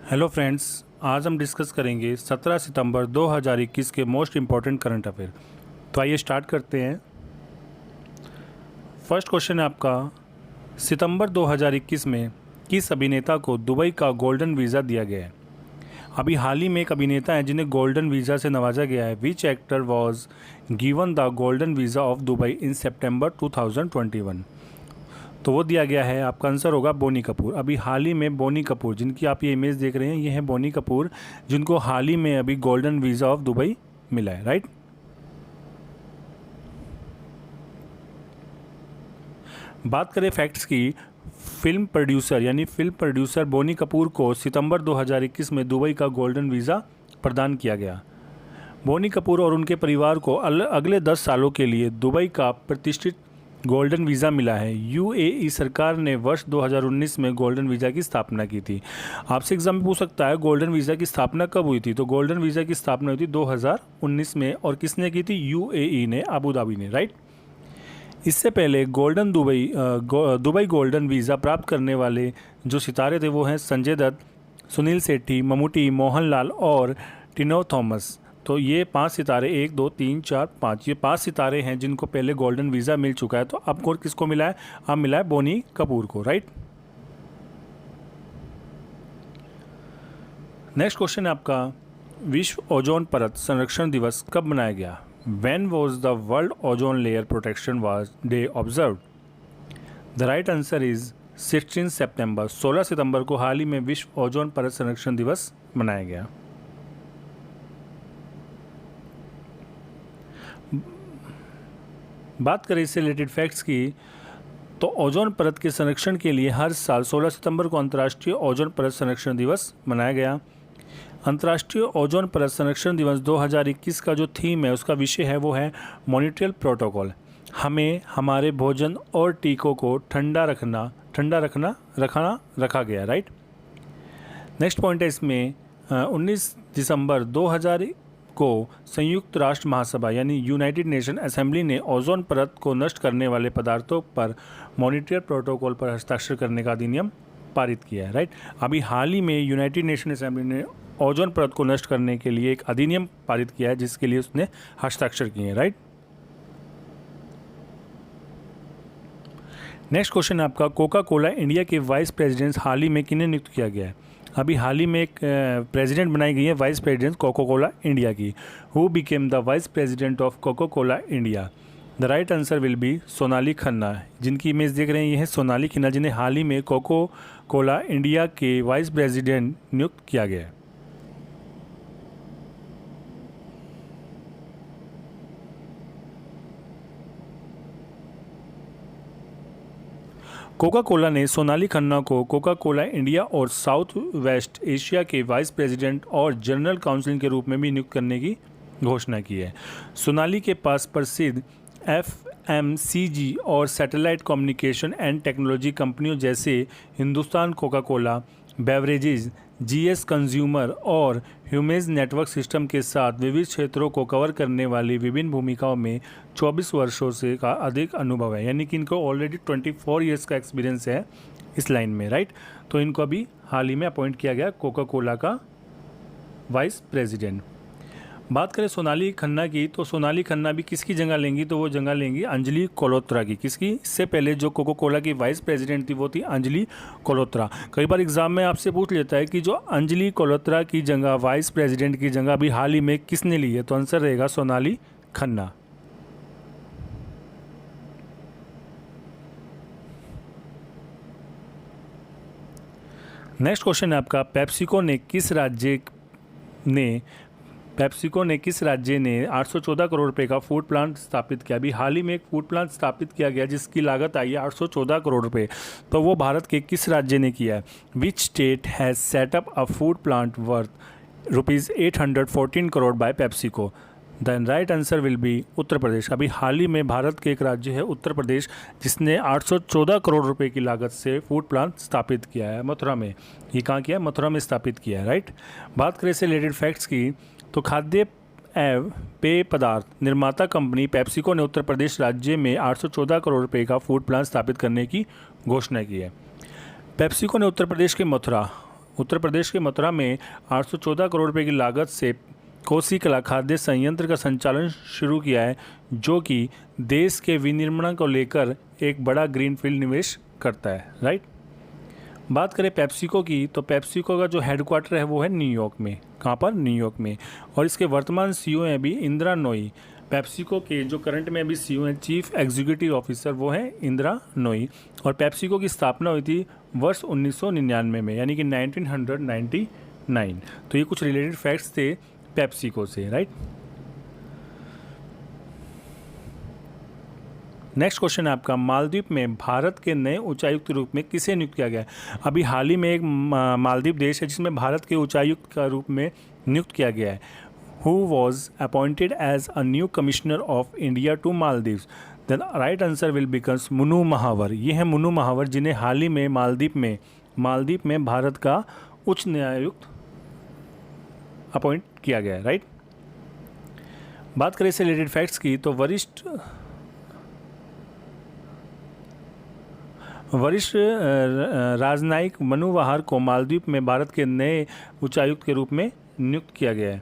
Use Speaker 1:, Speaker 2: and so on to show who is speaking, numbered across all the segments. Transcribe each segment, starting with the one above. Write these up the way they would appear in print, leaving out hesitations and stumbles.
Speaker 1: Hello friends, आज हम discuss करेंगे 17 सितंबर 2021 के मोस्ट इम्पॉर्टेंट करंट अफेयर। तो आइए स्टार्ट करते हैं। फर्स्ट क्वेश्चन है आपका, सितंबर 2021 में किस अभिनेता को दुबई का गोल्डन वीज़ा दिया गया है? अभी हाल ही में एक अभिनेता है जिन्हें गोल्डन वीज़ा से नवाजा गया है। Which actor was given the golden visa of Dubai in September 2021? तो वो दिया गया है, आपका आंसर होगा बोनी कपूर। अभी हाल ही में बोनी कपूर, जिनकी आप ये इमेज देख रहे हैं, ये है बोनी कपूर, जिनको हाल ही में अभी गोल्डन वीज़ा ऑफ दुबई मिला है, राइट। बात करें फैक्ट्स की, फिल्म प्रोड्यूसर बोनी कपूर को सितंबर 2021 में दुबई का गोल्डन वीज़ा प्रदान किया गया। बोनी कपूर और उनके परिवार को अगले 10 सालों के लिए दुबई का प्रतिष्ठित गोल्डन वीज़ा मिला है। यूएई सरकार ने वर्ष 2019 में गोल्डन वीज़ा की स्थापना की थी। आपसे एग्जाम में पूछ सकता है गोल्डन वीज़ा की स्थापना कब हुई थी? तो गोल्डन वीज़ा की स्थापना हुई थी 2019 में, और किसने की थी? यूएई ने, अबू धाबी ने, राइट। इससे पहले दुबई गोल्डन वीज़ा प्राप्त करने वाले जो सितारे थे वो हैं संजय दत्त, सुनील शेट्टी, ममूटी, मोहनलाल और टिनो थॉमस। तो ये 5 सितारे, 1 2 3 4 5, ये 5 सितारे हैं जिनको पहले गोल्डन वीज़ा मिल चुका है। तो अब और किसको मिला है? अब मिला है बोनी कपूर को, राइट। नेक्स्ट क्वेश्चन है आपका, विश्व ओजोन परत संरक्षण दिवस कब मनाया गया? When was the World Ozone Layer Protection Day observed? The right answer is 16 सितंबर। 16 सितंबर को हाल ही में विश्व ओजोन परत संरक्षण दिवस मनाया गया। बात करें इससे रिलेटेड फैक्ट्स की, तो ओजोन परत के संरक्षण के लिए हर साल 16 सितंबर को अंतर्राष्ट्रीय ओजोन परत संरक्षण दिवस मनाया गया। अंतर्राष्ट्रीय ओजोन परत संरक्षण दिवस 2021 का जो थीम है, उसका विषय है, वो है मॉनिट्रियल प्रोटोकॉल। हमें हमारे भोजन और टीकों को रखा गया, राइट। नेक्स्ट पॉइंट है इसमें, 19 दिसंबर 2000 को संयुक्त राष्ट्र महासभा यानी यूनाइटेड नेशन असेंबली ने ओजोन परत को नष्ट करने वाले पदार्थों पर मॉनिट्रियल प्रोटोकॉल पर हस्ताक्षर करने का अधिनियम पारित किया है, राइट। अभी हाल ही में यूनाइटेड नेशन असेंबली ने ओजोन परत को नष्ट करने के लिए एक अधिनियम पारित किया है, जिसके लिए उसने हस्ताक्षर किए हैं, राइट। नेक्स्ट क्वेश्चन है आपका, कोका कोला इंडिया के वाइस प्रेसिडेंट हाल ही में किन्हें नियुक्त किया गया है? अभी हाल ही में एक प्रेसिडेंट बनाई गई है vice president Coca Cola India की। Who became the vice president of Coca Cola India? The right answer will be Sonali Khanna. जिनकी इमेज देख रहे हैं, ये है सोनाली खन्ना, जिन्हें हाल ही में कोका कोला इंडिया के वाइस प्रेसिडेंट नियुक्त किया गया है। कोका कोला ने सोनाली खन्ना को कोका कोला इंडिया और साउथ वेस्ट एशिया के वाइस प्रेसिडेंट और जनरल काउंसिल के रूप में भी नियुक्त करने की घोषणा की है। सोनाली के पास प्रसिद्ध एफएमसीजी और सैटेलाइट कम्युनिकेशन एंड टेक्नोलॉजी कंपनियों जैसे Hindustan Coca Cola beverages, GS consumer और ह्यूमेज नेटवर्क सिस्टम के साथ विविध क्षेत्रों को कवर करने वाली विभिन्न भूमिकाओं में 24 वर्षों से का अधिक अनुभव है। यानी कि इनको ऑलरेडी 24 ईयर्स का एक्सपीरियंस है इस लाइन में, राइट। तो इनको अभी हाल ही में अपॉइंट किया गया कोका कोला का वाइस प्रेसिडेंट। बात करें सोनाली खन्ना की, तो सोनाली खन्ना भी किसकी जगह लेंगी? तो वो जगह लेंगी अंजलि कल्होत्रा की। किसकी? इससे पहले जो कोका कोला की वाइस प्रेसिडेंट थी वो थी अंजलि कल्होत्रा। कई बार एग्जाम में आपसे पूछ लेता है कि जो अंजलि कल्होत्रा की जगह वाइस प्रेसिडेंट की जगह अभी हाल ही में किसने ली है? तो आंसर रहेगा सोनाली खन्ना। नेक्स्ट क्वेश्चन है आपका, पेप्सिको ने किस राज्य ने 814 करोड़ रुपए का फूड प्लांट स्थापित किया? अभी हाल ही में एक फूड प्लांट स्थापित किया गया जिसकी लागत आई है 814 करोड़ रुपए। तो वो भारत के किस राज्य ने किया है? Which state has set up a food plant worth ₹814 crore by PepsiCo? The right answer will be Uttar Pradesh. अभी हाल ही में भारत के एक राज्य है उत्तर प्रदेश, जिसने 814 करोड़ रुपए की लागत से फूड प्लांट स्थापित किया है मथुरा में। ये कहाँ किया है? मथुरा में स्थापित किया है, राइट। बात करें इससे रिलेटेड फैक्ट्स की, तो खाद्य एवं पेय पदार्थ निर्माता कंपनी पेप्सिको ने उत्तर प्रदेश राज्य में 814 करोड़ रुपए का फूड प्लांट स्थापित करने की घोषणा की है। पेप्सिको ने उत्तर प्रदेश के मथुरा उत्तर प्रदेश के मथुरा में 814 करोड़ रुपए की लागत से कोसी कला खाद्य संयंत्र का संचालन शुरू किया है, जो कि देश के विनिर्माण को लेकर एक बड़ा ग्रीनफील्ड निवेश करता है, राइट। बात करें पेप्सिको की, तो पेप्सिको का जो हेडक्वार्टर है वो है न्यूयॉर्क में। कहाँ पर? न्यूयॉर्क में। और इसके वर्तमान सीईओ हैं अभी इंदिरा नोई। पेप्सिको के जो करंट में अभी सीईओ हैं, चीफ एग्जीक्यूटिव ऑफिसर, वो हैं इंदिरा नोई। और पेप्सिको की स्थापना हुई थी वर्ष 1999 में, यानी कि 1999। तो ये कुछ रिलेटेड फैक्ट्स थे पेप्सिको से, राइट। नेक्स्ट क्वेश्चन है आपका, मालदीव में भारत के नए उच्चायुक्त के रूप में किसे नियुक्त किया गया है? अभी हाल ही में एक मालदीव देश है जिसमें भारत के उच्चायुक्त का रूप में नियुक्त किया गया है। Who was appointed as a new commissioner of India to Maldives? The right answer will becomes Munu Mahawar. ये है मुनु महावर, जिन्हें हाल ही में मालदीव में भारत का उच्च न्यायायुक्त अपॉइंट किया गया है, राइट। बात करें इससे रिलेटेड फैक्ट्स की, तो वरिष्ठ राजनयिक मनु बहार को मालदीव में भारत के नए उच्चायुक्त के रूप में नियुक्त किया गया है।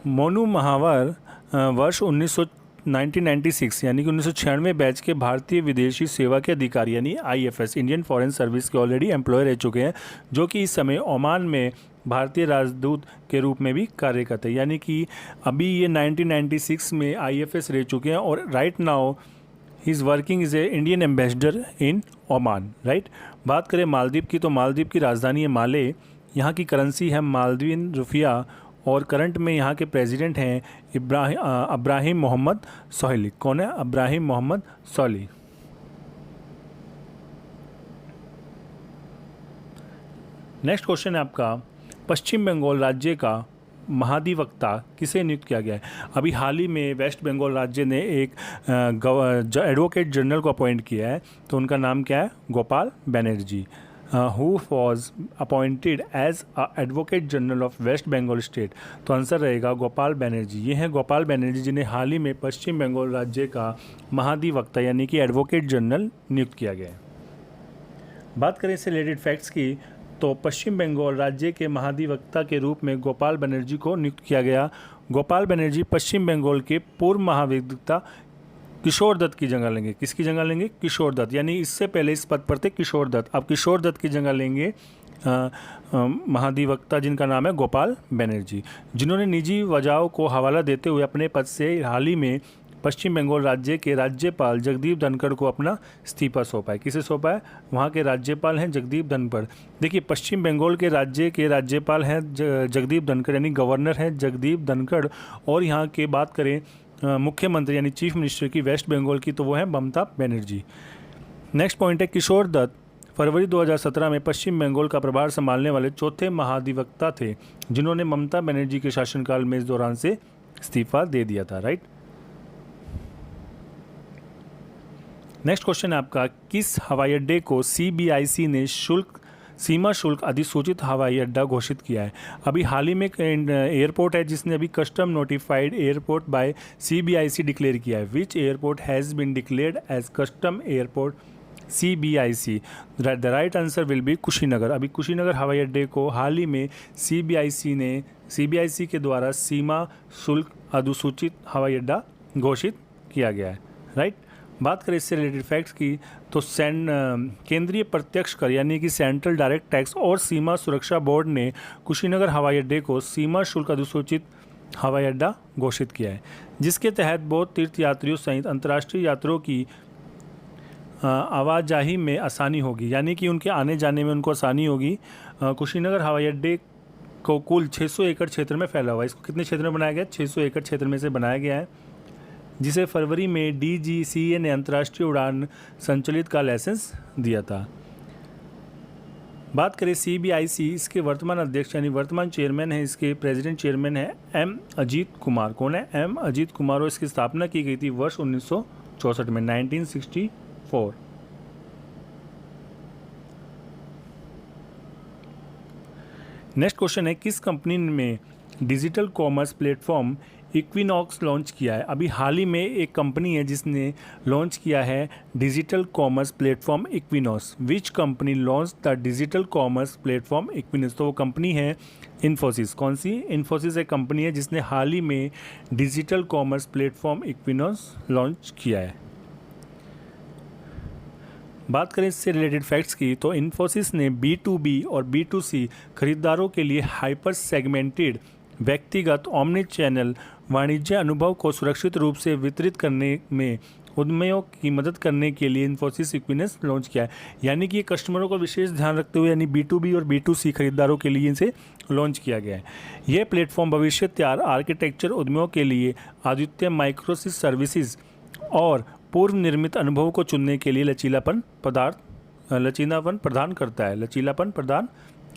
Speaker 1: मोनू महावर वर्ष 1996 यानी कि 1996 बैच के भारतीय विदेशी सेवा के अधिकारी यानी IFS इंडियन फॉरेन सर्विस के ऑलरेडी एम्प्लॉय रह चुके हैं, जो कि इस समय ओमान में भारतीय राजदूत के रूप में भी कार्य करते हैं। यानी कि अभी ये 1996 में IFS रह चुके हैं और right now he is working is a Indian ambassador in Oman, right. बात करें मालदीव की, तो मालदीव की राजधानी है माले। यहाँ की करेंसी है मालदीवियन रुपया और करंट में यहाँ के प्रेसिडेंट हैं इब्राहिम मोहम्मद सोहेली। कौन है? इब्राहिम मोहम्मद सोहेली। नेक्स्ट क्वेश्चन है आपका, पश्चिम बंगाल राज्य का महाधिवक्ता किसे नियुक्त किया गया है? अभी हाल ही में वेस्ट बंगाल राज्य ने एक एडवोकेट जनरल को अपॉइंट किया है, तो उनका नाम क्या है? Gopal Banerjee. Who was appointed as advocate general of West Bengal state? तो आंसर रहेगा गोपाल बनर्जी। ये हैं गोपाल बनर्जी, जिन्हें हाल ही में पश्चिम बंगाल राज्य का महाधिवक्ता यानी कि एडवोकेट जनरल नियुक्त किया गया है। बात करें इससे रिलेटेड फैक्ट्स की, तो पश्चिम बंगाल राज्य के महाधिवक्ता के रूप में गोपाल बनर्जी को नियुक्त किया गया। गोपाल बनर्जी पश्चिम बंगाल के पूर्व महाधिवक्ता किशोर दत्त की जगह लेंगे। किसकी जगह लेंगे? किशोर दत्त। यानी इससे पहले इस पद पर थे किशोर दत्त, अब किशोर दत्त की जगह लेंगे महाधिवक्ता जिनका नाम है गोपाल बनर्जी, जिन्होंने निजी वजहों को हवाला देते हुए अपने पद से हाल ही में पश्चिम बंगाल राज्य के राज्यपाल जगदीप धनखड़ को अपना इस्तीफा सौंपा है। किसे सौंपा है? वहाँ के राज्यपाल हैं जगदीप धनखड़। देखिए, पश्चिम बंगाल के राज्य के राज्यपाल हैं जगदीप धनखड़ यानी गवर्नर हैं जगदीप धनखड़, और यहाँ के बात करें मुख्यमंत्री यानी चीफ मिनिस्टर की वेस्ट बंगाल की, तो वो है ममता बनर्जी। नेक्स्ट पॉइंट है, किशोर दत्त फरवरी 2017 में पश्चिम बंगाल का प्रभार संभालने वाले चौथे महाधिवक्ता थे, जिन्होंने ममता बनर्जी के शासनकाल में इस दौरान से इस्तीफा दे दिया था, राइट। नेक्स्ट क्वेश्चन है आपका, किस हवाई अड्डे को CBIC ने सीमा शुल्क अधिसूचित हवाई अड्डा घोषित किया है? अभी हाल ही में एयरपोर्ट है जिसने अभी custom notified airport by CBIC declare किया है। Which airport has been declared as custom airport CBIC? The right answer will be Kushinagar. अभी कुशीनगर हवाई अड्डे को हाल ही में CBIC के द्वारा सीमा शुल्क अधिसूचित हवाई अड्डा घोषित किया गया है, राइट। बात करें इससे रिलेटेड फैक्ट्स की, तो केंद्रीय प्रत्यक्ष कर यानी कि सेंट्रल डायरेक्ट टैक्स और सीमा सुरक्षा बोर्ड ने कुशीनगर हवाई अड्डे को सीमा शुल्क अधिसूचित हवाई अड्डा घोषित किया है, जिसके तहत बौद्ध तीर्थयात्रियों सहित अंतर्राष्ट्रीय यात्रियों की आवाजाही में आसानी होगी, यानी कि उनके आने जाने में उनको आसानी होगी। कुशीनगर हवाई अड्डे को कुल 600 एकड़ क्षेत्र में फैला हुआ है। इसको कितने क्षेत्र में बनाया गया? 600 एकड़ क्षेत्र में से बनाया गया है, जिसे फरवरी में DGCA ने अंतर्राष्ट्रीय उड़ान संचालित का लाइसेंस दिया था। बात करें CBIC, इसके वर्तमान अध्यक्ष यानी वर्तमान चेयरमैन है, इसके प्रेसिडेंट चेयरमैन है M अजीत कुमार। कौन है? M अजीत कुमार, और इसकी स्थापना की गई थी वर्ष 1964 में, 1964। नेक्स्ट क्वेश्चन है, किस कंपनी में digital commerce platform equinox launch किया है? अभी हाल ही में एक कंपनी है जिसने लॉन्च किया है digital commerce platform equinox. Which company launch the digital commerce platform equinox? तो वो कंपनी है इन्फोसिस। कौन सी? इन्फोसिस एक कंपनी है जिसने हाल ही में digital commerce platform equinox launch किया है। बात करें इससे रिलेटेड फैक्ट्स की, तो इन्फोसिस ने B2B और B2C खरीदारों के लिए हाइपर सेगमेंटेड व्यक्तिगत ओमनी चैनल वाणिज्य अनुभव को सुरक्षित रूप से वितरित करने में उद्यमियों की मदद करने के लिए इन्फोसिस इक्विनॉक्स लॉन्च किया है। यानी कि ये कस्टमरों का विशेष ध्यान रखते हुए यानी B2B और B2C खरीदारों के लिए इसे लॉन्च किया गया है। यह प्लेटफॉर्म भविष्य तैयार आर्किटेक्चर उद्यमियों के लिए अद्वितीय माइक्रोसिस सर्विसेज और पूर्व निर्मित अनुभव को चुनने के लिए लचीलापन प्रदान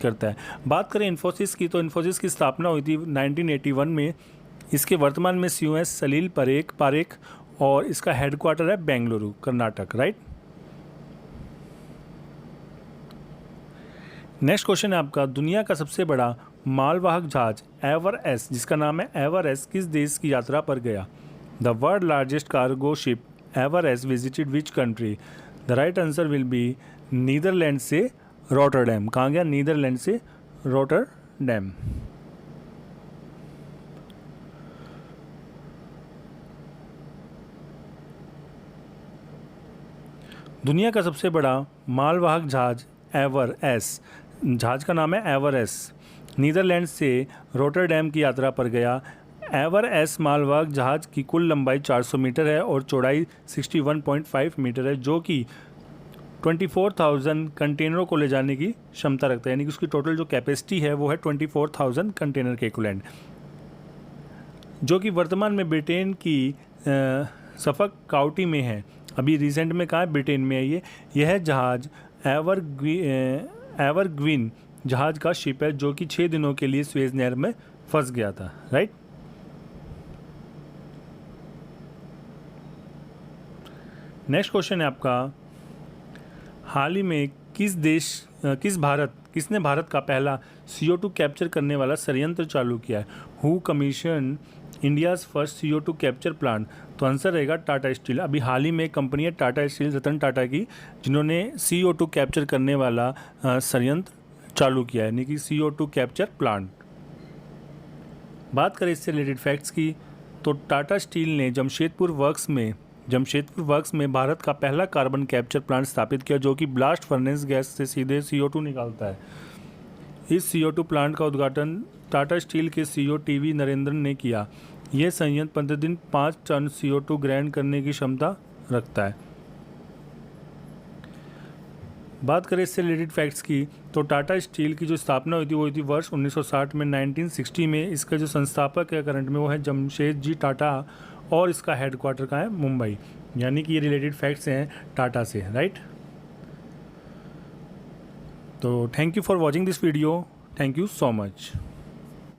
Speaker 1: करता है। बात करें इन्फोसिस की, तो इन्फोसिस की स्थापना हुई थी 1981 में। इसके वर्तमान में CEO है सलील पारेख और इसका हेडक्वार्टर है Bengaluru, Karnataka, right. Next question है आपका, दुनिया का सबसे बड़ा मालवाहक जहाज एवरेस्ट, जिसका नाम है एवरेस्ट, किस देश की यात्रा पर गया? The world largest cargo ship Everest visited which country? The right answer will be Netherland से रॉटरडैम। कहाँ गया? नीदरलैंड से रॉटरडैम। दुनिया का सबसे बड़ा मालवाहक जहाज एवरेस्ट, जहाज का नाम है एवरेस्ट, नीदरलैंड से रॉटरडैम की यात्रा पर गया। एवरेस्ट मालवाहक जहाज की कुल लंबाई 400 मीटर है और चौड़ाई 61.5 मीटर है, जो कि 24,000 कंटेनरों को ले जाने की क्षमता रखता है। यानी कि उसकी टोटल जो कैपेसिटी है वो है 24,000 कंटेनर के इक्विवेलेंट, जो कि वर्तमान में ब्रिटेन की सफक काउंटी में है। अभी रिसेंट में कहाँ है? ब्रिटेन में है यह जहाज एवरग्रीन जहाज का शिप है, जो कि 6 दिनों के लिए स्वेज नहर में फंस गया था, राइट। नेक्स्ट क्वेश्चन है आपका, हाल ही में किसने भारत का पहला CO2 कैप्चर करने वाला संयंत्र चालू किया है? Who commission India's first CO2 capture plant? तो आंसर रहेगा टाटा स्टील। अभी हाल ही में एक कंपनी है टाटा स्टील, रतन टाटा की, जिन्होंने CO2 कैप्चर करने वाला संयंत्र चालू किया है, यानी कि CO2 कैप्चर प्लांट। बात करें इससे रिलेटेड फैक्ट्स की, तो टाटा स्टील ने जमशेदपुर वर्क्स में भारत का पहला कार्बन कैप्चर प्लांट स्थापित किया, जो कि ब्लास्ट फर्नेस गैस से सीधे CO2 निकालता है। इस CO2 प्लांट का उद्घाटन टाटा स्टील के CEO TV नरेंद्रन ने किया। यह संयंत्र प्रतिदिन 5 टन CO2 ग्रहण करने की क्षमता रखता है। बात करें इससे रिलेटेड फैक्ट्स की, तो टाटा स्टील की जो स्थापना हुई थी वो हुई थी वर्ष 1960 में। 1960 में इसका जो संस्थापक है करंट में वो है जमशेद जी टाटा और इसका हेडक्वार्टर का है मुंबई। यानी कि ये रिलेटेड फैक्ट्स हैं टाटा से, राइट। तो thank you for watching this video. Thank you so much.